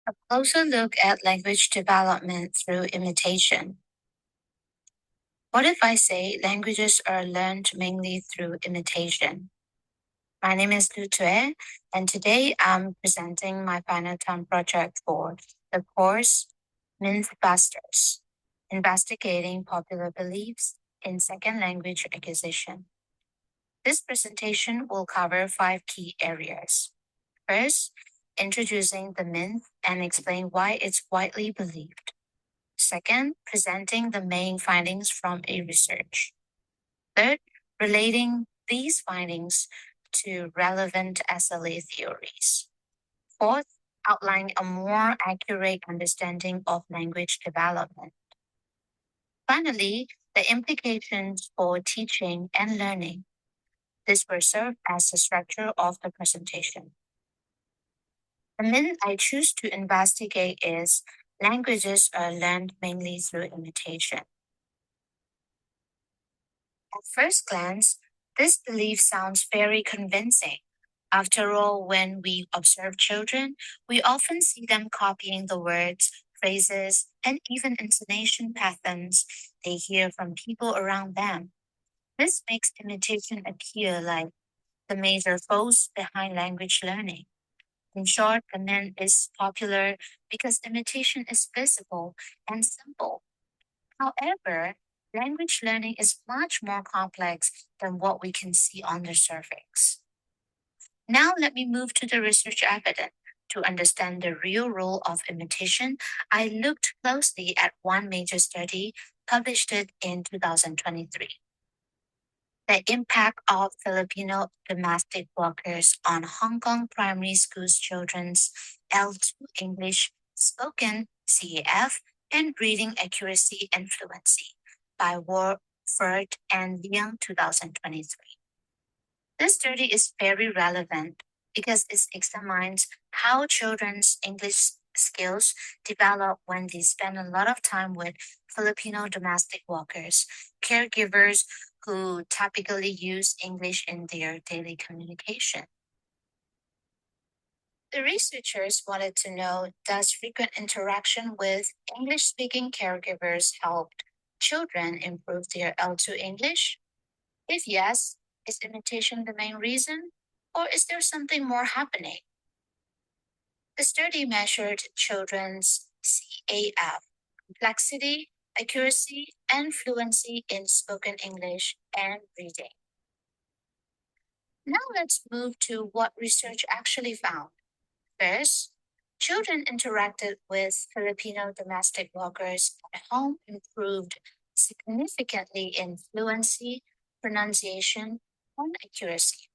A closer look at language development through imitation. What if I say languages are learned mainly through imitation? My name is Lu Tue, and today I'm presenting my final term project for the course Mythbusters, Investigating Popular Beliefs in Second Language Acquisition. This presentation will cover 5 key areas. First, introducing the myth and explain why it's widely believed. Second, presenting the main findings from a research. Third, relating these findings to relevant SLA theories. Fourth, outlining a more accurate understanding of language development. Finally, the implications for teaching and learning. This will serve as the structure of the presentation. The myth I choose to investigate is languages are learned mainly through imitation. At first glance, this belief sounds very convincing. After all, when we observe children, we often see them copying the words, phrases, and even intonation patterns they hear from people around them. This makes imitation appear like the major force behind language learning. In short, the myth is popular because imitation is visible and simple. However, language learning is much more complex than what we can see on the surface. Now let me move to the research evidence. To understand the real role of imitation, I looked closely at one major study published in 2023. The impact of Filipino domestic workers on Hong Kong primary schools children's L2 English spoken CAF and reading accuracy and fluency by Wolfaardt and Leung 2023. This study is very relevant because it examines how children's English skills develop when they spend a lot of time with Filipino domestic workers, caregivers who typically use English in their daily communication. The researchers wanted to know, does frequent interaction with English speaking caregivers help children improve their L2 English? If yes, is imitation the main reason, or is there something more happening? The study measured children's CAF, complexity, accuracy, and fluency in spoken English and reading. Now let's move to what research actually found. First, children interacted with Filipino domestic workers at home improved significantly in fluency, pronunciation, and accuracy.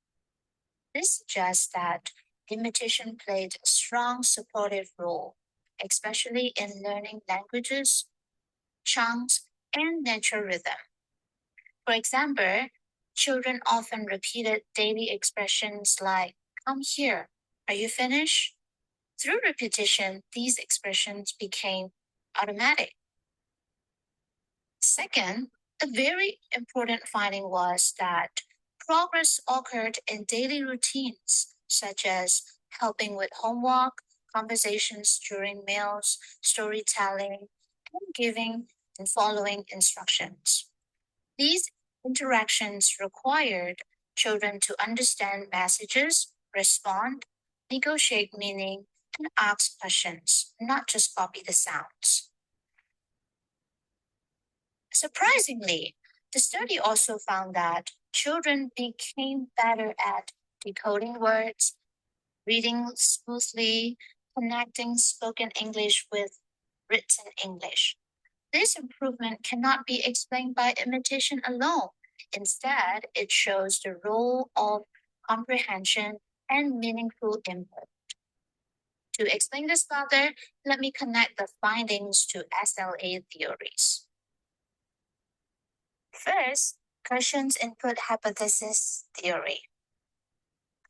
This suggests that imitation played a strong supportive role, especially in learning languages, chunks, and natural rhythm. For example, children often repeated daily expressions like, "Come here, are you finished?" Through repetition, these expressions became automatic. Second, a very important finding was that progress occurred in daily routines, such as helping with homework, conversations during meals, storytelling, and giving and following instructions. These interactions required children to understand messages, respond, negotiate meaning, and ask questions, not just copy the sounds. Surprisingly, the study also found that children became better at decoding words, reading smoothly, connecting spoken English with written English. This improvement cannot be explained by imitation alone. Instead, it shows the role of comprehension and meaningful input. To explain this further, let me connect the findings to SLA theories. First, Kirschen's input hypothesis theory.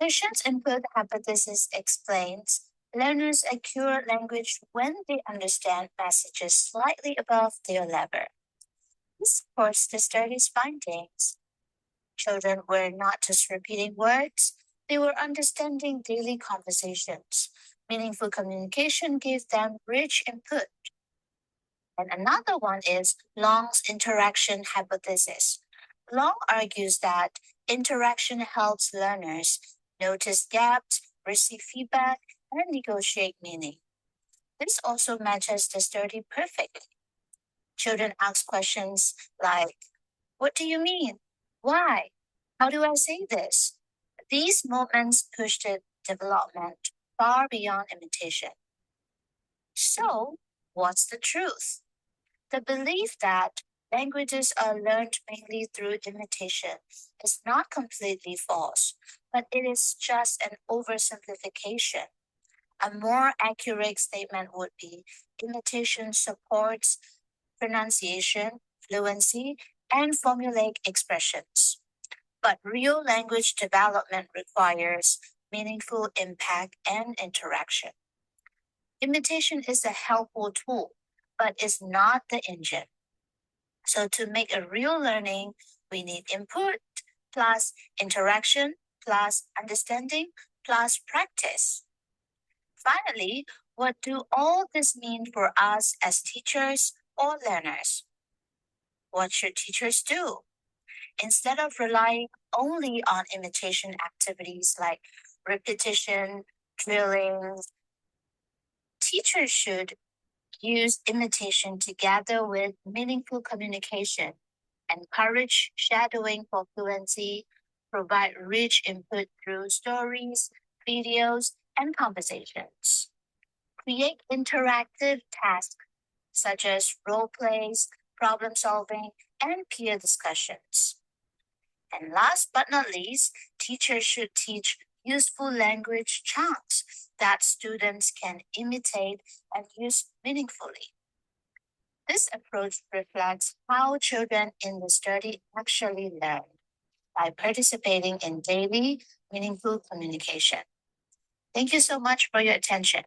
Kirschen's input hypothesis explains learners acquire language when they understand messages slightly above their level. This supports the study's findings. Children were not just repeating words, They were understanding daily conversations. Meaningful communication gave them rich input. And another one is Long's interaction hypothesis. Long argues that interaction helps learners notice gaps, receive feedback, and negotiate meaning. This also matches the study perfectly. Children ask questions like, what do you mean? Why? How do I say this? These moments push the development far beyond imitation. So, what's the truth? The belief that languages are learned mainly through imitation is not completely false, but it is just an oversimplification. A more accurate statement would be imitation supports pronunciation, fluency, and formulaic expressions. But real language development requires meaningful impact and interaction. Imitation is a helpful tool, but is not the engine. So to make a real learning, we need input plus interaction plus understanding plus practice. Finally, what do all this mean for us as teachers or learners? What should teachers do? Instead of relying only on imitation activities like repetition, drilling, teachers should use imitation together with meaningful communication, encourage shadowing for fluency, provide rich input through stories, videos, and conversations. Create interactive tasks such as role plays, problem solving, and peer discussions. And last but not least, teachers should teach useful language chunks that students can imitate and use meaningfully. This approach reflects how children in the study actually learn by participating in daily, meaningful communication. Thank you so much for your attention.